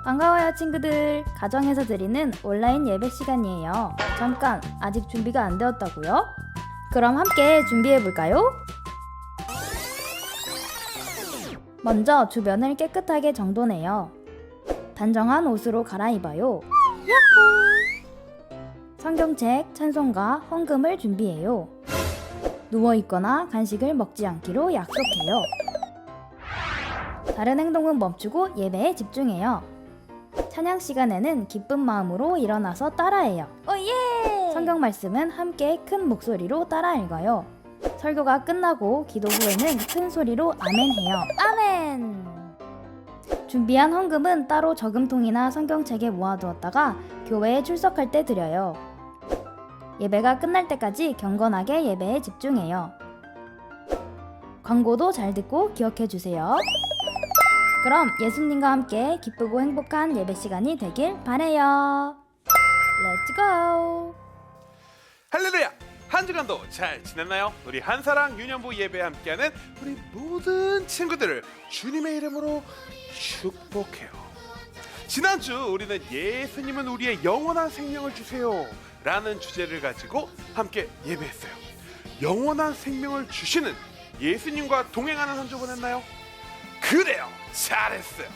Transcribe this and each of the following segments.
반가워요 친구들. 가정에서 드리는 온라인 예배 시간이에요. 잠깐, 아직 준비가 안 되었다고요? 그럼 함께 준비해볼까요? 먼저 주변을 깨끗하게 정돈해요. 단정한 옷으로 갈아입어요. 야호! 성경책, 찬송가, 헌금을 준비해요. 누워있거나 간식을 먹지 않기로 약속해요. 다른 행동은 멈추고 예배에 집중해요. 찬양 시간에는 기쁜 마음으로 일어나서 따라해요. 오예! 성경 말씀은 함께 큰 목소리로 따라 읽어요. 설교가 끝나고 기도 후에는 큰 소리로 아멘해요. 아멘! 준비한 헌금은 따로 저금통이나 성경책에 모아두었다가 교회에 출석할 때 드려요. 예배가 끝날 때까지 경건하게 예배에 집중해요. 광고도 잘 듣고 기억해주세요. 그럼 예수님과 함께 기쁘고 행복한 예배 시간이 되길 바래요. Let's go! 할렐루야! 한 주간도 잘 지냈나요? 우리 한사랑 유년부 예배에 함께하는 우리 모든 친구들을 주님의 이름으로 축복해요. 지난주 우리는 예수님은 우리의 영원한 생명을 주세요 라는 주제를 가지고 함께 예배했어요. 영원한 생명을 주시는 예수님과 동행하는 한 주 보냈나요? 그래요! 잘했어요.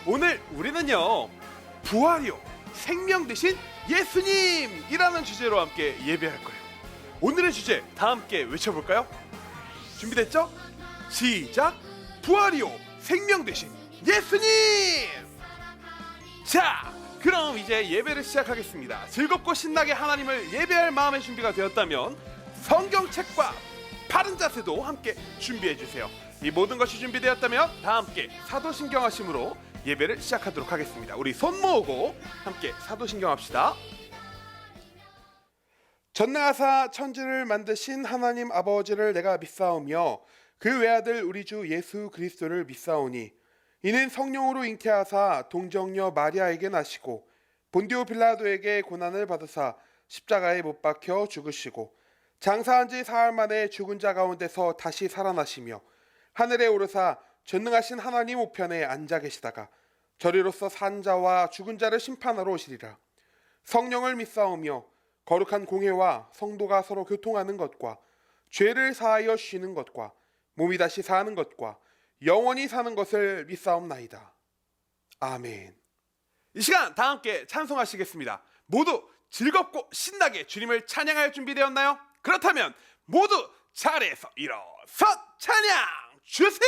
오늘 우리는요, 부활이요 생명 되신 예수님이라는 주제로 함께 예배할 거예요. 오늘의 주제 다 함께 외쳐볼까요? 준비됐죠? 시작! 부활이요 생명 되신 예수님! 자, 그럼 이제 예배를 시작하겠습니다. 즐겁고 신나게 하나님을 예배할 마음의 준비가 되었다면 성경책과 바른 자세도 함께 준비해주세요. 이 모든 것이 준비되었다면 다 함께 사도신경 하심으로 예배를 시작하도록 하겠습니다. 우리 손 모으고 함께 사도신경 합시다. 전능하사 천지를 만드신 하나님 아버지를 내가 믿사오며 그 외아들 우리 주 예수 그리스도를 믿사오니 이는 성령으로 잉태하사 동정녀 마리아에게 나시고 본디오 빌라도에게 고난을 받으사 십자가에 못 박혀 죽으시고 장사한 지 사흘 만에 죽은 자 가운데서 다시 살아나시며 하늘에 오르사 전능하신 하나님 우편에 앉아 계시다가 저리로서 산 자와 죽은 자를 심판하러 오시리라. 성령을 믿사오며 거룩한 공회와 성도가 서로 교통하는 것과 죄를 사하여 쉬는 것과 몸이 다시 사는 것과 영원히 사는 것을 믿사옵나이다. 아멘. 이 시간 다 함께 찬송하시겠습니다. 모두 즐겁고 신나게 주님을 찬양할 준비되었나요? 그렇다면 모두 자리에서 일어서 찬양 주세요.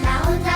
나 혼자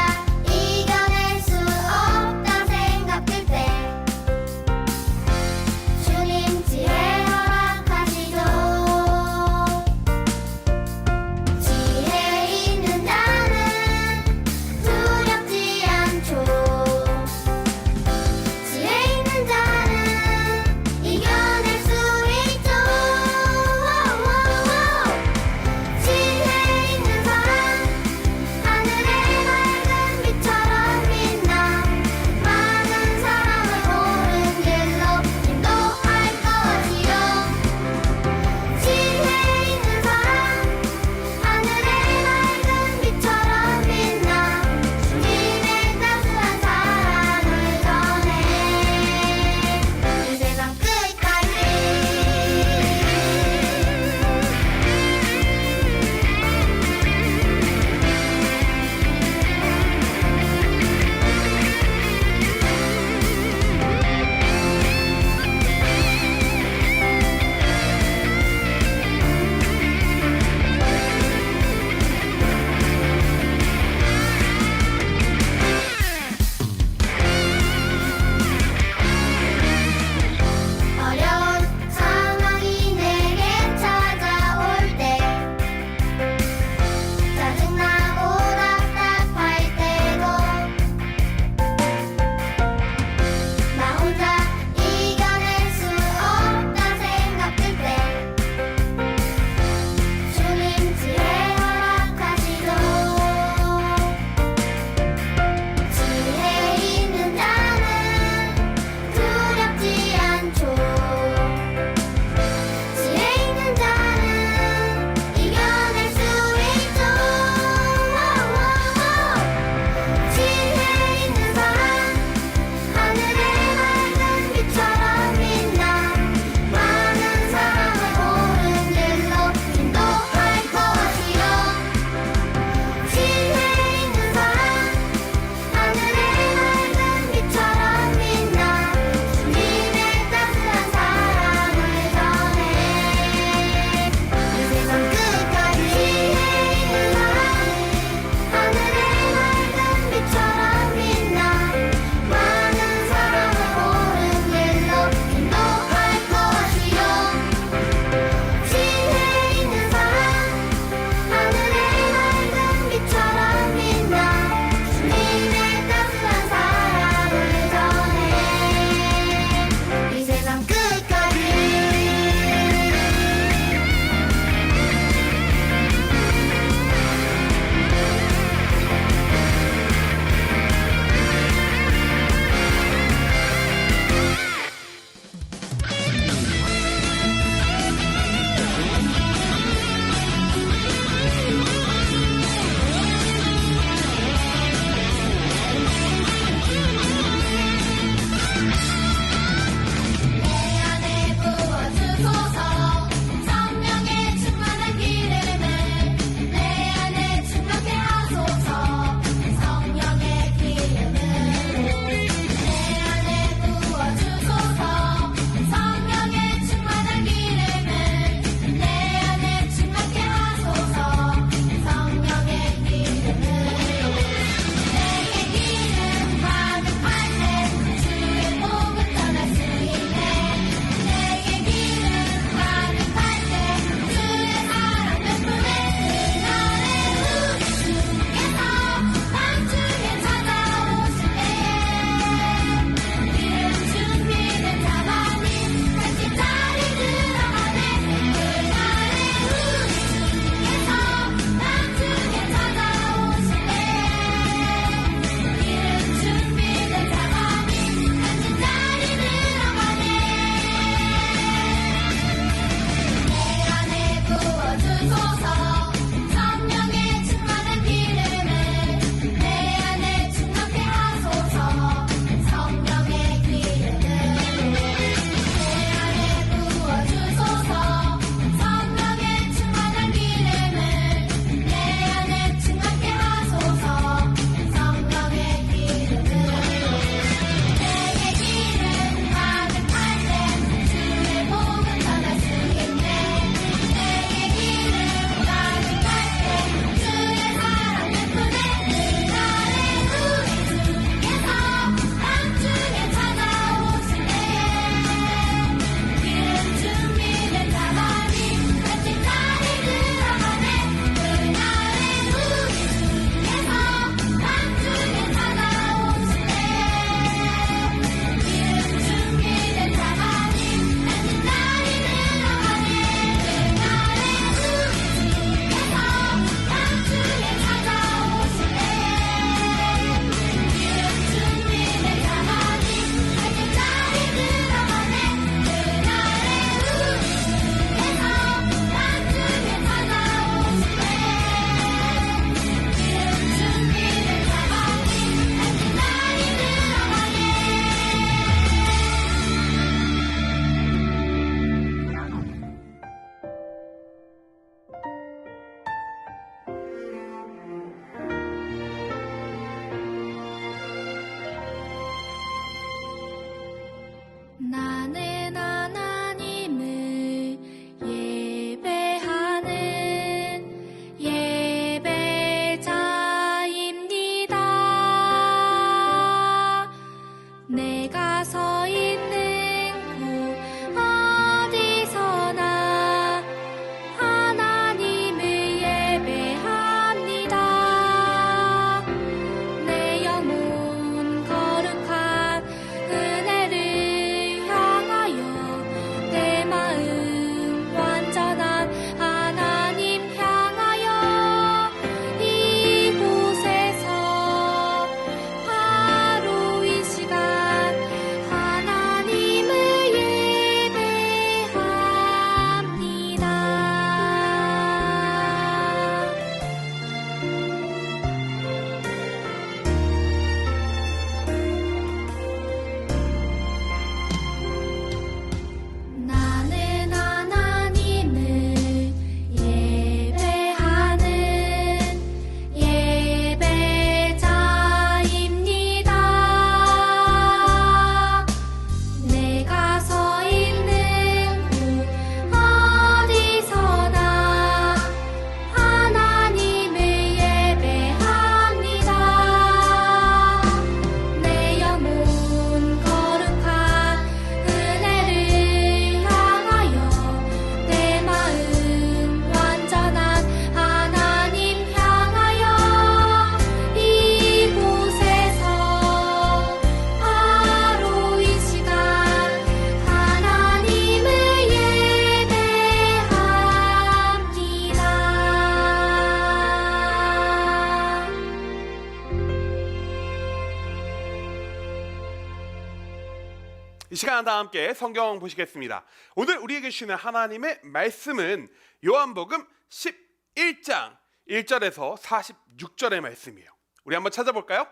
이 시간 다 함께 성경 보시겠습니다. 오늘 우리에게 주시는 하나님의 말씀은 요한복음 11장 1절에서 46절의 말씀이에요. 우리 한번 찾아볼까요?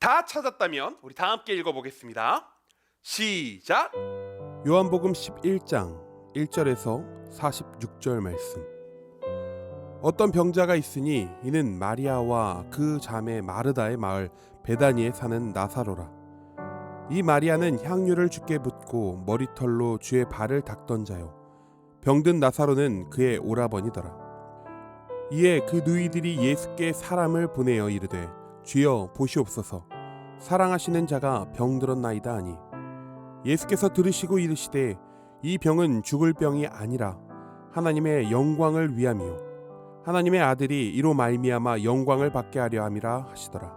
다 찾았다면 우리 다 함께 읽어보겠습니다. 시작! 요한복음 11장 1절에서 46절 말씀. 어떤 병자가 있으니 이는 마리아와 그 자매 마르다의 마을 베다니에 사는 나사로라. 이 마리아는 향유를 주께 붓고 머리털로 주의 발을 닦던 자요, 병든 나사로는 그의 오라버니더라. 이에 그 누이들이 예수께 사람을 보내어 이르되 주여 보시옵소서, 사랑하시는 자가 병들었나이다 하니, 예수께서 들으시고 이르시되 이 병은 죽을 병이 아니라 하나님의 영광을 위함이요 하나님의 아들이 이로 말미암아 영광을 받게 하려 함이라 하시더라.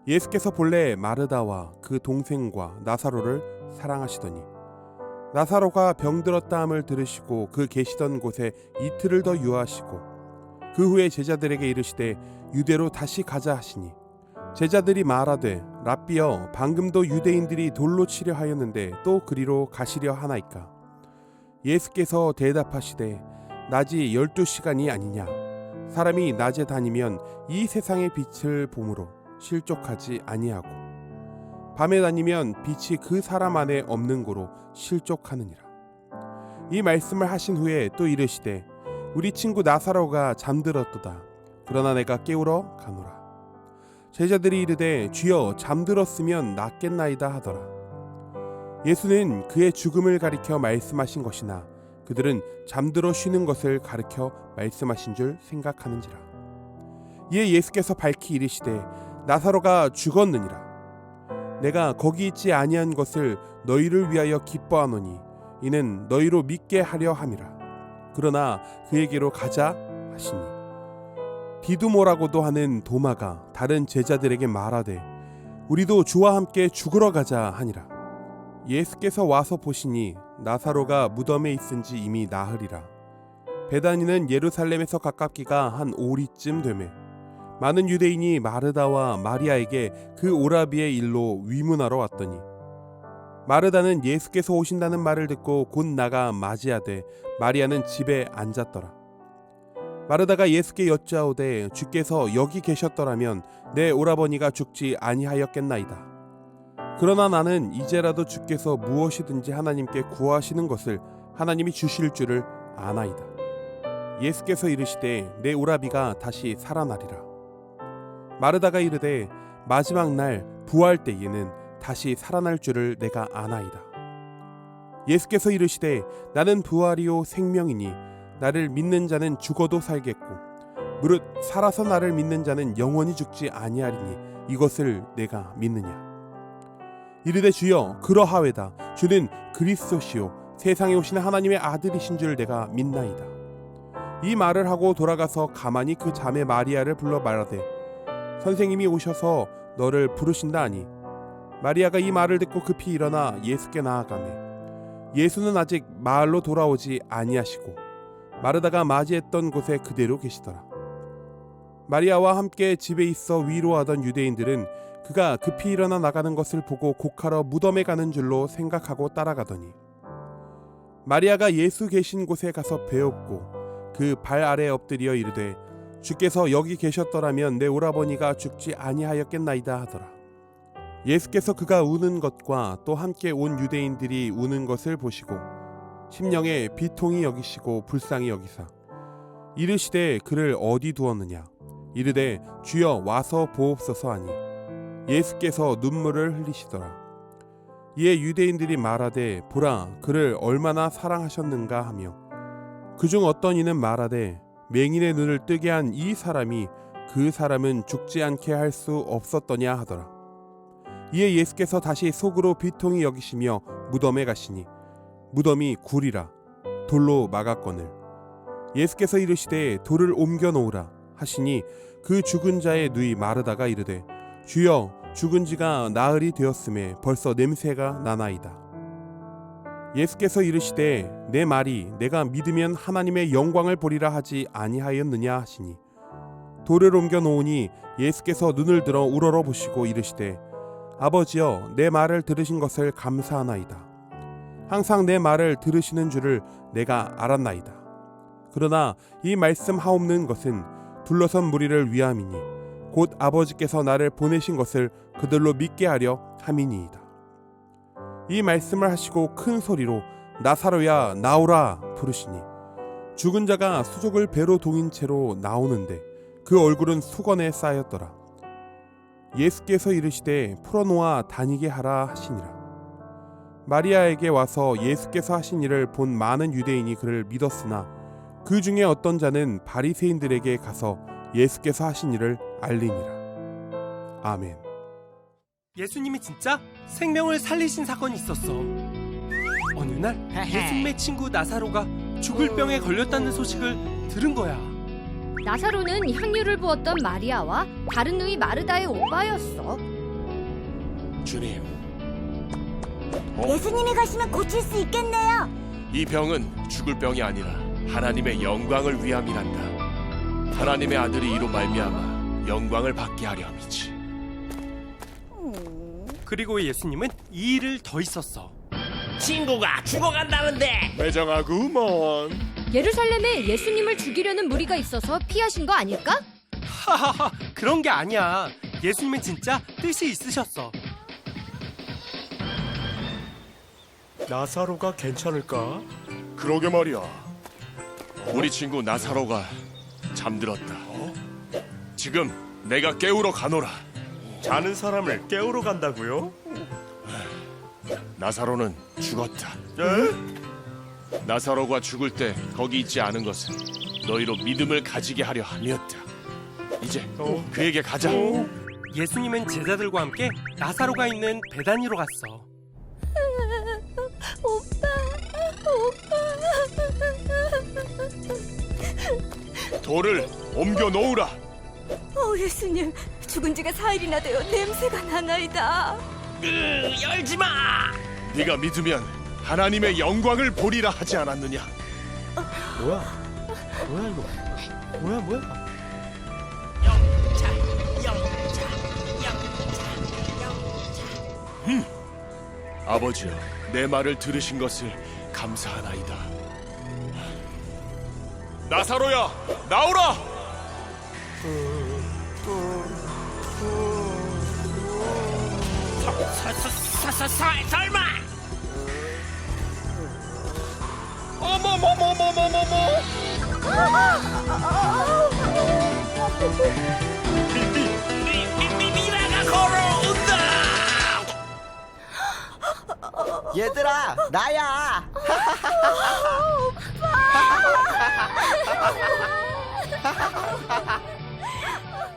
예수께서 본래 마르다와 그 동생과 나사로를 사랑하시더니 나사로가 병들었다 함을 들으시고 그 계시던 곳에 이틀을 더 유하시고 그 후에 제자들에게 이르시되 유대로 다시 가자 하시니, 제자들이 말하되 랍비여, 방금도 유대인들이 돌로 치려 하였는데 또 그리로 가시려 하나이까? 예수께서 대답하시되 낮이 12시간이 아니냐? 사람이 낮에 다니면 이 세상의 빛을 보므로 실족하지 아니하고 밤에 다니면 빛이 그 사람 안에 없는 고로 실족하느니라. 이 말씀을 하신 후에 또 이르시되 우리 친구 나사로가 잠들었도다. 그러나 내가 깨우러 가노라. 제자들이 이르되 주여, 잠들었으면 낫겠나이다 하더라. 예수는 그의 죽음을 가리켜 말씀하신 것이나 그들은 잠들어 쉬는 것을 가리켜 말씀하신 줄 생각하는지라. 이에 예수께서 밝히 이르시되 나사로가 죽었느니라. 내가 거기 있지 아니한 것을 너희를 위하여 기뻐하노니 이는 너희로 믿게 하려 함이라. 그러나 그에게로 가자 하시니, 디두모라고도 하는 도마가 다른 제자들에게 말하되 우리도 주와 함께 죽으러 가자 하니라. 예수께서 와서 보시니 나사로가 무덤에 있은지 이미 나흘이라. 베다니는 예루살렘에서 가깝기가 한 오리쯤 되매 많은 유대인이 마르다와 마리아에게 그 오라비의 일로 위문하러 왔더니, 마르다는 예수께서 오신다는 말을 듣고 곧 나가 맞이하되 마리아는 집에 앉았더라. 마르다가 예수께 여짜오되 주께서 여기 계셨더라면 내 오라버니가 죽지 아니하였겠나이다. 그러나 나는 이제라도 주께서 무엇이든지 하나님께 구하시는 것을 하나님이 주실 줄을 아나이다. 예수께서 이르시되 내 오라비가 다시 살아나리라. 마르다가 이르되 마지막 날 부활 때에는 다시 살아날 줄을 내가 아나이다. 예수께서 이르시되 나는 부활이요 생명이니 나를 믿는 자는 죽어도 살겠고 무릇 살아서 나를 믿는 자는 영원히 죽지 아니하리니 이것을 내가 믿느냐. 이르되 주여, 그러하외다. 주는 그리스도시요 세상에 오시는 하나님의 아들이신 줄 내가 믿나이다. 이 말을 하고 돌아가서 가만히 그 자매 마리아를 불러 말하되 선생님이 오셔서 너를 부르신다 하니, 마리아가 이 말을 듣고 급히 일어나 예수께 나아가매 예수는 아직 마을로 돌아오지 아니하시고 마르다가 맞이했던 곳에 그대로 계시더라. 마리아와 함께 집에 있어 위로하던 유대인들은 그가 급히 일어나 나가는 것을 보고 곡하러 무덤에 가는 줄로 생각하고 따라가더니, 마리아가 예수 계신 곳에 가서 배웠고 그 발 아래 엎드려 이르되 주께서 여기 계셨더라면 내 오라버니가 죽지 아니하였겠나이다 하더라. 예수께서 그가 우는 것과 또 함께 온 유대인들이 우는 것을 보시고 심령에 비통히 여기시고 불쌍히 여기사 이르시되 그를 어디 두었느냐. 이르되 주여 와서 보옵소서 하니 예수께서 눈물을 흘리시더라. 이에 유대인들이 말하되 보라, 그를 얼마나 사랑하셨는가 하며 그중 어떤 이는 말하되 맹인의 눈을 뜨게 한 이 사람이 그 사람은 죽지 않게 할 수 없었더냐 하더라. 이에 예수께서 다시 속으로 비통히 여기시며 무덤에 가시니 무덤이 굴이라 돌로 막았거늘 예수께서 이르시되 돌을 옮겨 놓으라 하시니 그 죽은 자의 누이 마르다가 이르되 주여, 죽은 지가 나흘이 되었음에 벌써 냄새가 나나이다. 예수께서 이르시되 내 말이 내가 믿으면 하나님의 영광을 보리라 하지 아니하였느냐 하시니 돌을 옮겨 놓으니 예수께서 눈을 들어 우러러 보시고 이르시되 아버지여 내 말을 들으신 것을 감사하나이다. 항상 내 말을 들으시는 줄을 내가 알았나이다. 그러나 이 말씀 하옵는 것은 둘러선 무리를 위함이니 곧 아버지께서 나를 보내신 것을 그들로 믿게 하려 함이니이다. 이 말씀을 하시고 큰 소리로 나사로야 나오라 부르시니 죽은 자가 수족을 배로 동인 채로 나오는데 그 얼굴은 수건에 쌓였더라. 예수께서 이르시되 풀어놓아 다니게 하라 하시니라. 마리아에게 와서 예수께서 하신 일을 본 많은 유대인이 그를 믿었으나 그 중에 어떤 자는 바리새인들에게 가서 예수께서 하신 일을 알리니라. 아멘. 예수님이 진짜 생명을 살리신 사건이 있었어. 어느 날 예수님의 친구 나사로가 죽을 병에 걸렸다는 소식을 들은 거야. 나사로는 향유를 부었던 마리아와 다른 누이 마르다의 오빠였어. 주님, 예수님이 가시면 고칠 수 있겠네요. 이 병은 죽을 병이 아니라 하나님의 영광을 위함이란다. 하나님의 아들이 이로 말미암아 영광을 받게 하려 함이지. 그리고 예수님은 이 일을 더 있었어. 친구가 죽어간다는데. 매정하구먼. 예루살렘에 예수님을 죽이려는 무리가 있어서 피하신 거 아닐까? 하하하, 그런 게 아니야. 예수님은 진짜 뜻이 있으셨어. 나사로가 괜찮을까? 그러게 말이야. 우리 친구 나사로가 잠들었다. 지금 내가 깨우러 가노라. 자는 사람을 깨우러 간다고요? 나사로는 죽었다. 에? 나사로가 죽을 때 거기 있지 않은 것은 너희로 믿음을 가지게 하려 함이었다. 이제 그에게 가자. 예수님은 제자들과 함께 나사로가 있는 베다니로 갔어. 돌을 옮겨 놓으라. 예수님, 죽은 지가 4일이나 되어 냄새가 나나이다. 열지 마. 네가 믿으면 하나님의 영광을 보리라 하지 않았느냐? 뭐야 이거? 뭐야? 영차. 아버지여, 내 말을 들으신 것을 감사하나이다. 나사로야, 나오라! 설마. 미라가 걸어온다. 얘들아, 나야.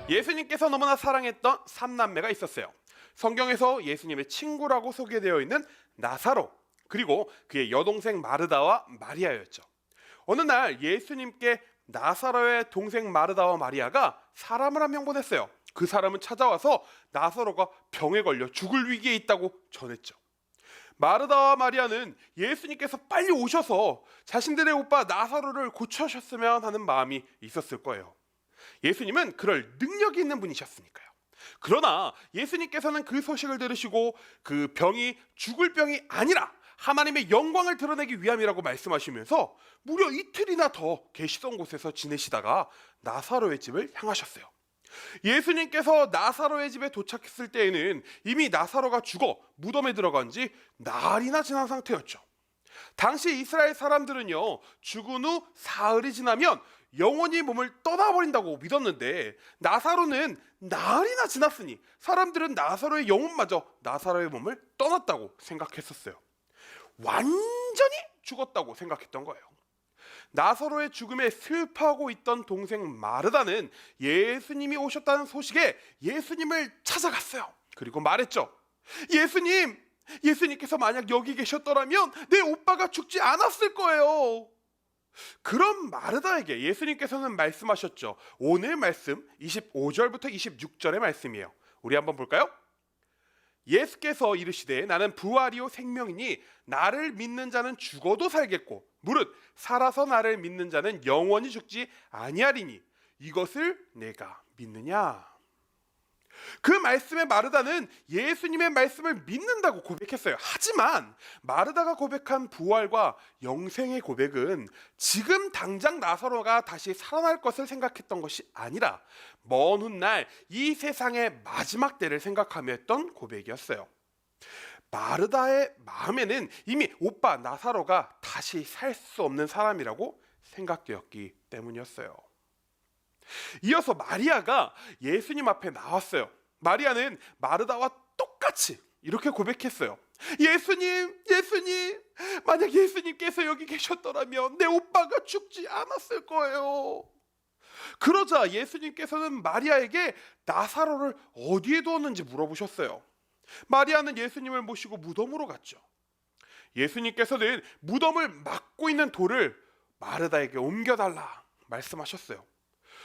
예수님께서 너무나 사랑했던 삼남매가 있었어요. 성경에서 예수님의 친구라고 소개되어 있는 나사로, 그리고 그의 여동생 마르다와 마리아였죠. 어느 날 예수님께 나사로의 동생 마르다와 마리아가 사람을 한 명 보냈어요. 그 사람은 찾아와서 나사로가 병에 걸려 죽을 위기에 있다고 전했죠. 마르다와 마리아는 예수님께서 빨리 오셔서 자신들의 오빠 나사로를 고쳐주셨으면 하는 마음이 있었을 거예요. 예수님은 그럴 능력이 있는 분이셨으니까요. 그러나 예수님께서는 그 소식을 들으시고 그 병이 죽을 병이 아니라 하나님의 영광을 드러내기 위함이라고 말씀하시면서 무려 이틀이나 더 계시던 곳에서 지내시다가 나사로의 집을 향하셨어요. 예수님께서 나사로의 집에 도착했을 때에는 이미 나사로가 죽어 무덤에 들어간 지 날이나 지난 상태였죠. 당시 이스라엘 사람들은요, 죽은 후 사흘이 지나면 영원히 몸을 떠나버린다고 믿었는데, 나사로는 날이나 지났으니 사람들은 나사로의 영혼마저 나사로의 몸을 떠났다고 생각했었어요. 완전히 죽었다고 생각했던 거예요. 나사로의 죽음에 슬퍼하고 있던 동생 마르다는 예수님이 오셨다는 소식에 예수님을 찾아갔어요. 그리고 말했죠. 예수님께서 만약 여기 계셨더라면 내 오빠가 죽지 않았을 거예요. 그런 마르다에게 예수님께서는 말씀하셨죠. 오늘 말씀 25절부터 26절의 말씀이에요. 우리 한번 볼까요? 예수께서 이르시되 나는 부활이요 생명이니 나를 믿는 자는 죽어도 살겠고 무릇 살아서 나를 믿는 자는 영원히 죽지 아니하리니 이것을 내가 믿느냐. 그 말씀에 마르다는 예수님의 말씀을 믿는다고 고백했어요. 하지만 마르다가 고백한 부활과 영생의 고백은 지금 당장 나사로가 다시 살아날 것을 생각했던 것이 아니라 먼 훗날 이 세상의 마지막 때를 생각하며 했던 고백이었어요. 마르다의 마음에는 이미 오빠 나사로가 다시 살 수 없는 사람이라고 생각되었기 때문이었어요. 이어서 마리아가 예수님 앞에 나왔어요. 마리아는 마르다와 똑같이 이렇게 고백했어요. 예수님, 만약 예수님께서 여기 계셨더라면 내 오빠가 죽지 않았을 거예요. 그러자 예수님께서는 마리아에게 나사로를 어디에 두었는지 물어보셨어요. 마리아는 예수님을 모시고 무덤으로 갔죠. 예수님께서는 무덤을 막고 있는 돌을 마르다에게 옮겨달라 말씀하셨어요.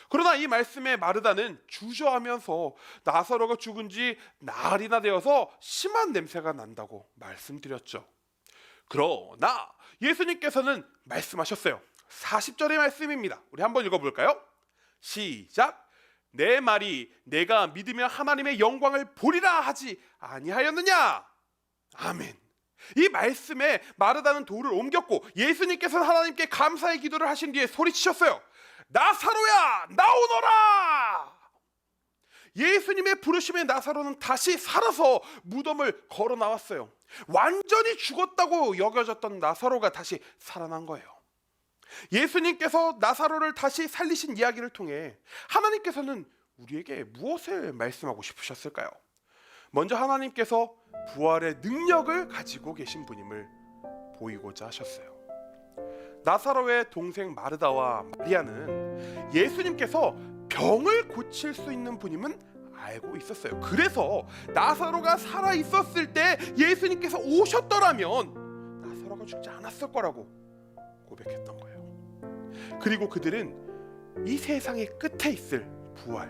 그러나 이 말씀에 마르다는 주저하면서 나사로가 죽은 지 나흘이나 되어서 심한 냄새가 난다고 말씀드렸죠. 그러나 예수님께서는 말씀하셨어요. 40절의 말씀입니다. 우리 한번 읽어볼까요? 시작. 내 말이 내가 믿으면 하나님의 영광을 보리라 하지 아니하였느냐. 아멘. 이 말씀에 마르다는 돌을 옮겼고 예수님께서는 하나님께 감사의 기도를 하신 뒤에 소리치셨어요. 나사로야 나오너라. 예수님의 부르심에 나사로는 다시 살아서 무덤을 걸어 나왔어요. 완전히 죽었다고 여겨졌던 나사로가 다시 살아난 거예요. 예수님께서 나사로를 다시 살리신 이야기를 통해 하나님께서는 우리에게 무엇을 말씀하고 싶으셨을까요? 먼저 하나님께서 부활의 능력을 가지고 계신 분임을 보이고자 하셨어요. 나사로의 동생 마르다와 마리아는 예수님께서 병을 고칠 수 있는 분임은 알고 있었어요. 그래서 나사로가 살아 있었을 때 예수님께서 오셨더라면 나사로가 죽지 않았을 거라고 고백했던 거예요. 그리고 그들은 이 세상의 끝에 있을 부활,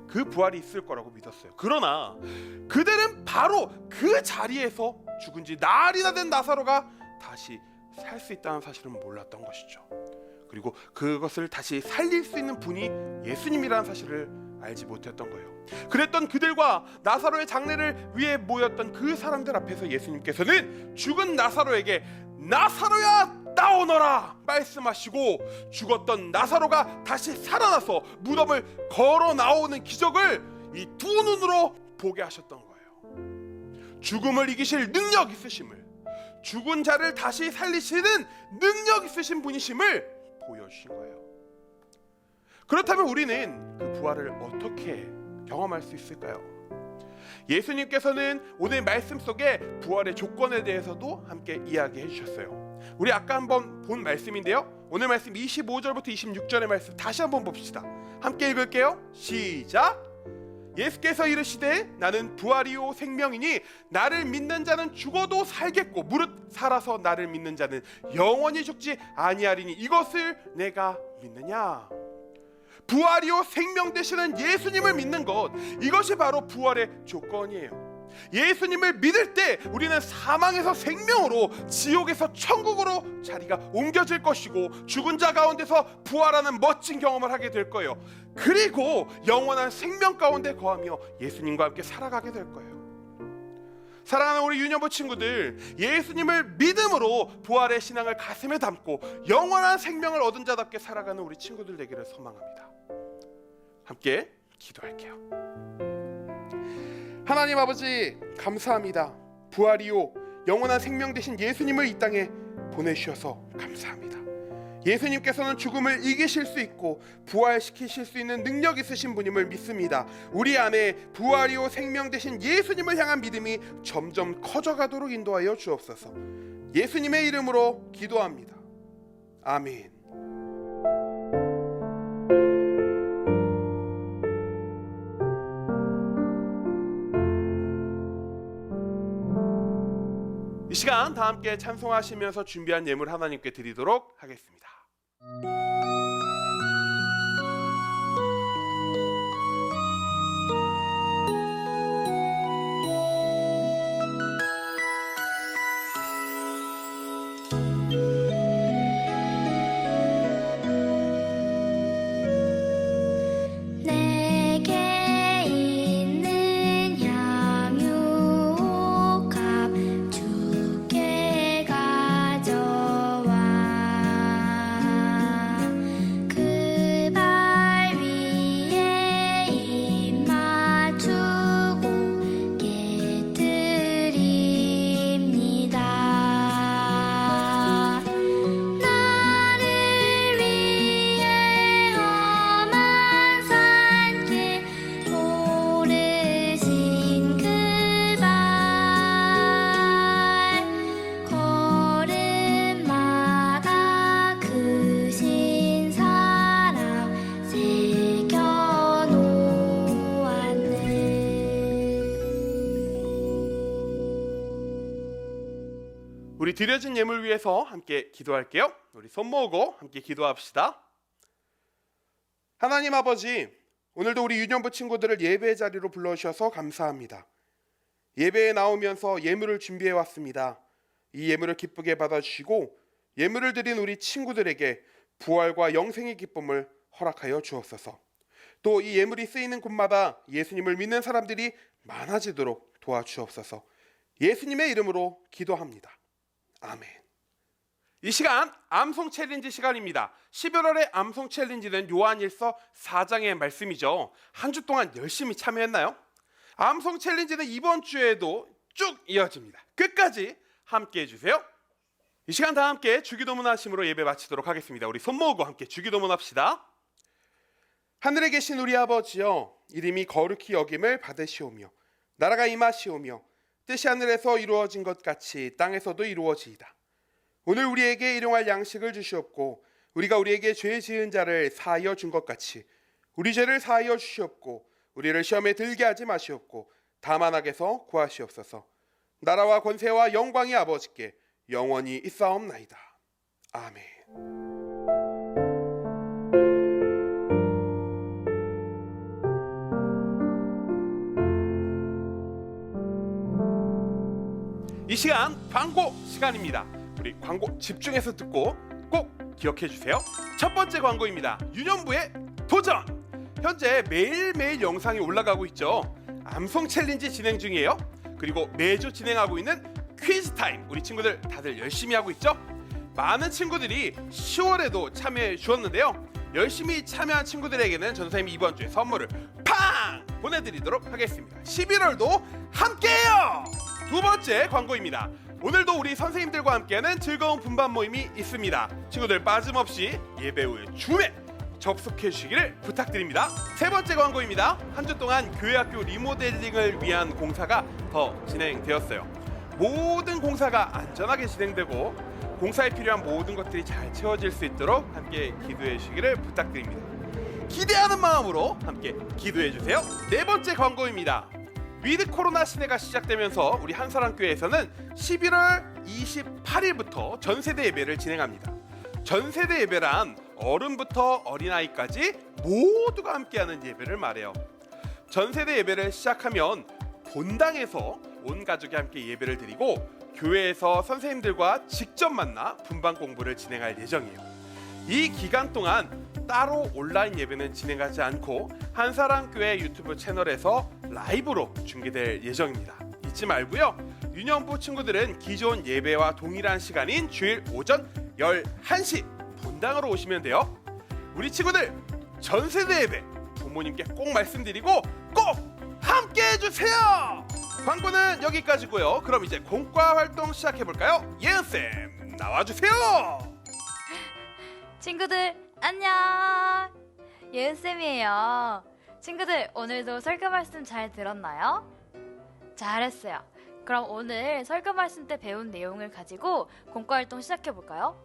그 부활이 있을 거라고 믿었어요. 그러나 그들은 바로 그 자리에서 죽은 지 나흘이나 된 나사로가 다시 살 수 있다는 사실은 몰랐던 것이죠. 그리고 그것을 다시 살릴 수 있는 분이 예수님이라는 사실을 알지 못했던 거예요. 그랬던 그들과 나사로의 장례를 위해 모였던 그 사람들 앞에서 예수님께서는 죽은 나사로에게 나사로야 나오너라 말씀하시고 죽었던 나사로가 다시 살아나서 무덤을 걸어 나오는 기적을 이 두 눈으로 보게 하셨던 거예요. 죽음을 이기실 능력 있으심을, 죽은 자를 다시 살리시는 능력 있으신 분이심을 보여주신 거예요. 그렇다면 우리는 그 부활을 어떻게 경험할 수 있을까요? 예수님께서는 오늘 말씀 속에 부활의 조건에 대해서도 함께 이야기해 주셨어요. 우리 아까 한번 본 말씀인데요, 오늘 말씀 25절부터 26절의 말씀 다시 한번 봅시다. 함께 읽을게요. 시작. 예수께서 이르시되 나는 부활이요 생명이니 나를 믿는 자는 죽어도 살겠고 무릇 살아서 나를 믿는 자는 영원히 죽지 아니하리니 이것을 내가 믿느냐. 부활이요 생명 되시는 예수님을 믿는 것, 이것이 바로 부활의 조건이에요. 예수님을 믿을 때 우리는 사망에서 생명으로, 지옥에서 천국으로 자리가 옮겨질 것이고 죽은 자 가운데서 부활하는 멋진 경험을 하게 될 거예요. 그리고 영원한 생명 가운데 거하며 예수님과 함께 살아가게 될 거예요. 사랑하는 우리 유년부 친구들, 예수님을 믿음으로 부활의 신앙을 가슴에 담고 영원한 생명을 얻은 자답게 살아가는 우리 친구들 되기를 소망합니다. 함께 기도할게요. 하나님 아버지, 감사합니다. 부활이요 영원한 생명 되신 예수님을 이 땅에 보내주셔서 감사합니다. 예수님께서는 죽음을 이기실 수 있고 부활시키실 수 있는 능력 있으신 분임을 믿습니다. 우리 안에 부활이요 생명 되신 예수님을 향한 믿음이 점점 커져가도록 인도하여 주옵소서. 예수님의 이름으로 기도합니다. 아멘. 이 시간 다 함께 찬송하시면서 준비한 예물 하나님께 드리도록 하겠습니다. 우리 드려진 예물 위해서 함께 기도할게요. 우리 손 모으고 함께 기도합시다. 하나님 아버지, 오늘도 우리 유년부 친구들을 예배의 자리로 불러주셔서 감사합니다. 예배에 나오면서 예물을 준비해 왔습니다. 이 예물을 기쁘게 받아주시고 예물을 드린 우리 친구들에게 부활과 영생의 기쁨을 허락하여 주옵소서. 또 이 예물이 쓰이는 곳마다 예수님을 믿는 사람들이 많아지도록 도와주옵소서. 예수님의 이름으로 기도합니다. 아멘. 이 시간 암송 챌린지 시간입니다. 11월의 암송 챌린지는 요한일서 4장의 말씀이죠. 한 주 동안 열심히 참여했나요? 암송 챌린지는 이번 주에도 쭉 이어집니다. 끝까지 함께 해주세요. 이 시간 다 함께 주기도문 하심으로 예배 마치도록 하겠습니다. 우리 손 모으고 함께 주기도문 합시다. 하늘에 계신 우리 아버지여, 이름이 거룩히 여김을 받으시오며 나라가 임하시오며 뜻이 하늘에서 이루어진 것 같이 땅에서도 이루어지이다. 오늘 우리에게 일용할 양식을 주시옵고 우리가 우리에게 죄 지은 자를 사하여 준 것 같이 우리 죄를 사하여 주시옵고 우리를 시험에 들게 하지 마시옵고 다만 악에서 구하시옵소서. 나라와 권세와 영광이 아버지께 영원히 있사옵나이다. 아멘. 이 시간 광고 시간입니다. 우리 광고 집중해서 듣고 꼭 기억해 주세요. 첫 번째 광고입니다. 유년부의 도전. 현재 매일매일 영상이 올라가고 있죠. 암송 챌린지 진행 중이에요. 그리고 매주 진행하고 있는 퀴즈 타임, 우리 친구들 다들 열심히 하고 있죠. 많은 친구들이 10월에도 참여해 주었는데요. 열심히 참여한 친구들에게는 전선생님이 이번 주에 선물을 팡 보내드리도록 하겠습니다. 11월도 함께해요. 두 번째 광고입니다. 오늘도 우리 선생님들과 함께하는 즐거운 분반 모임이 있습니다. 친구들 빠짐없이 예배 후에 줌에 접속해 주시기를 부탁드립니다. 세 번째 광고입니다. 한 주 동안 교회학교 리모델링을 위한 공사가 더 진행되었어요. 모든 공사가 안전하게 진행되고 공사에 필요한 모든 것들이 잘 채워질 수 있도록 함께 기도해 주시기를 부탁드립니다. 기대하는 마음으로 함께 기도해 주세요. 네 번째 광고입니다. 위드 코로나 시대가 시작되면서 우리 한사랑교회에서는 11월 28일부터 전세대 예배를 진행합니다. 전세대 예배란 어른부터 어린아이까지 모두가 함께하는 예배를 말해요. 전세대 예배를 시작하면 본당에서 온 가족이 함께 예배를 드리고 교회에서 선생님들과 직접 만나 분반 공부를 진행할 예정이에요. 이 기간 동안 따로 온라인 예배는 진행하지 않고 한사랑교회 유튜브 채널에서 라이브로 중계될 예정입니다. 잊지 말고요. 유년부 친구들은 기존 예배와 동일한 시간인 주일 오전 11시 본당으로 오시면 돼요. 우리 친구들 전세대 예배 부모님께 꼭 말씀드리고 꼭 함께 해주세요. 광고는 여기까지고요. 그럼 이제 공과 활동 시작해볼까요? 예은쌤 나와주세요. 친구들 안녕. 예은쌤이에요. 친구들 오늘도 설교 말씀 잘 들었나요? 잘했어요. 그럼 오늘 설교 말씀 때 배운 내용을 가지고 공과 활동 시작해볼까요?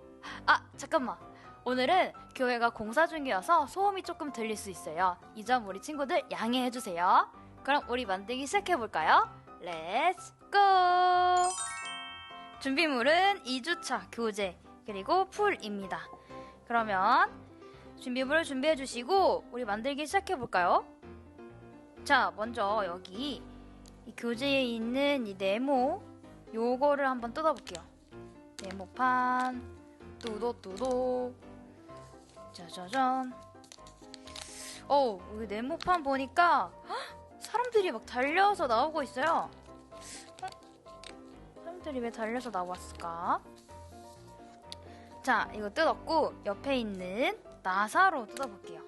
아 잠깐만, 오늘은 교회가 공사 중이어서 소음이 조금 들릴 수 있어요. 이 점 우리 친구들 양해해주세요. 그럼 우리 만들기 시작해볼까요? 렛츠 고! 준비물은 2주차 교재 그리고 풀입니다. 그러면 준비물을 준비해주시고 우리 만들기 시작해볼까요? 자, 먼저 여기 이 교재에 있는 이 네모 요거를 한번 뜯어볼게요. 네모판 뚜도뚜도 짜자잔. 여기 네모판 보니까 사람들이 막 달려서 나오고 있어요. 사람들이 왜 달려서 나왔을까? 자, 이거 뜯었고 옆에 있는 나사로 뜯어볼게요.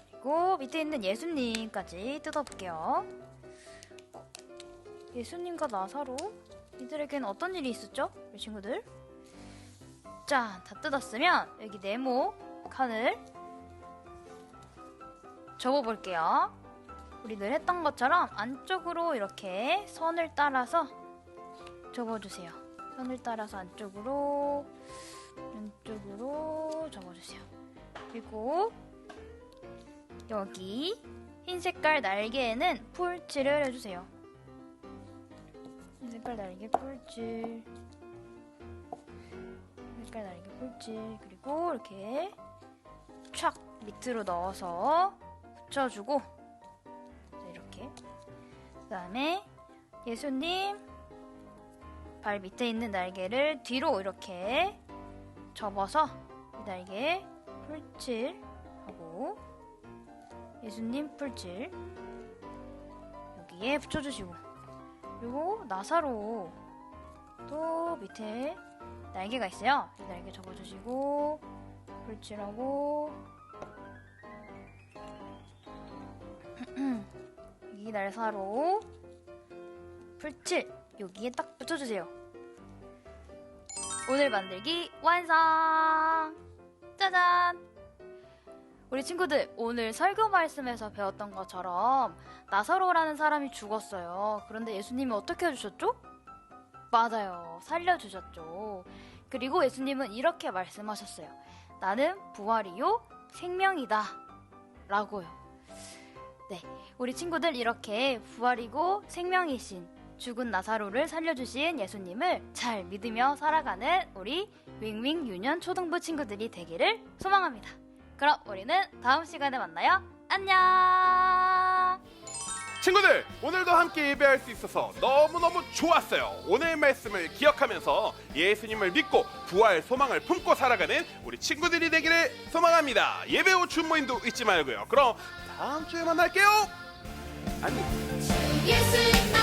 그리고 밑에 있는 예수님까지 뜯어볼게요. 예수님과 나사로? 이들에게는 어떤 일이 있었죠? 우리 친구들? 자, 다 뜯었으면 여기 네모 칸을 접어볼게요. 우리 늘 했던 것처럼 안쪽으로 이렇게 선을 따라서 접어주세요. 선을 따라서 안쪽으로 접어주세요. 그리고 여기 흰 색깔 날개에는 풀칠을 해주세요. 흰 색깔 다르게 꿀질, 색깔 다르게 꿀질. 그리고 이렇게 촥 밑으로 넣어서 붙여주고, 자, 이렇게. 그 다음에 예수님 발 밑에 있는 날개를 뒤로 이렇게 접어서 이 날개 풀칠하고 예수님 풀칠 여기에 붙여주시고, 그리고 나사로 또 밑에 날개가 있어요. 이 날개 접어주시고 풀칠하고 이 나사로 풀칠 여기에 딱 붙여주세요. 오늘 만들기 완성! 짜잔! 우리 친구들, 오늘 설교 말씀에서 배웠던 것처럼 나사로라는 사람이 죽었어요. 그런데 예수님이 어떻게 해주셨죠? 맞아요. 살려주셨죠. 그리고 예수님은 이렇게 말씀하셨어요. 나는 부활이요 생명이다 라고요. 네, 우리 친구들, 이렇게 부활이고 생명이신 죽은 나사로를 살려주신 예수님을 잘 믿으며 살아가는 우리 윙윙 유년 초등부 친구들이 되기를 소망합니다. 그럼 우리는 다음 시간에 만나요. 안녕! 친구들, 오늘도 함께 예배할 수 있어서 너무너무 좋았어요. 오늘 말씀을 기억하면서 예수님을 믿고 부활 소망을 품고 살아가는 우리 친구들이 되기를 소망합니다. 예배 후 준모임도 잊지 말고요. 그럼 다음 주에 만날게요. 안녕. 예수님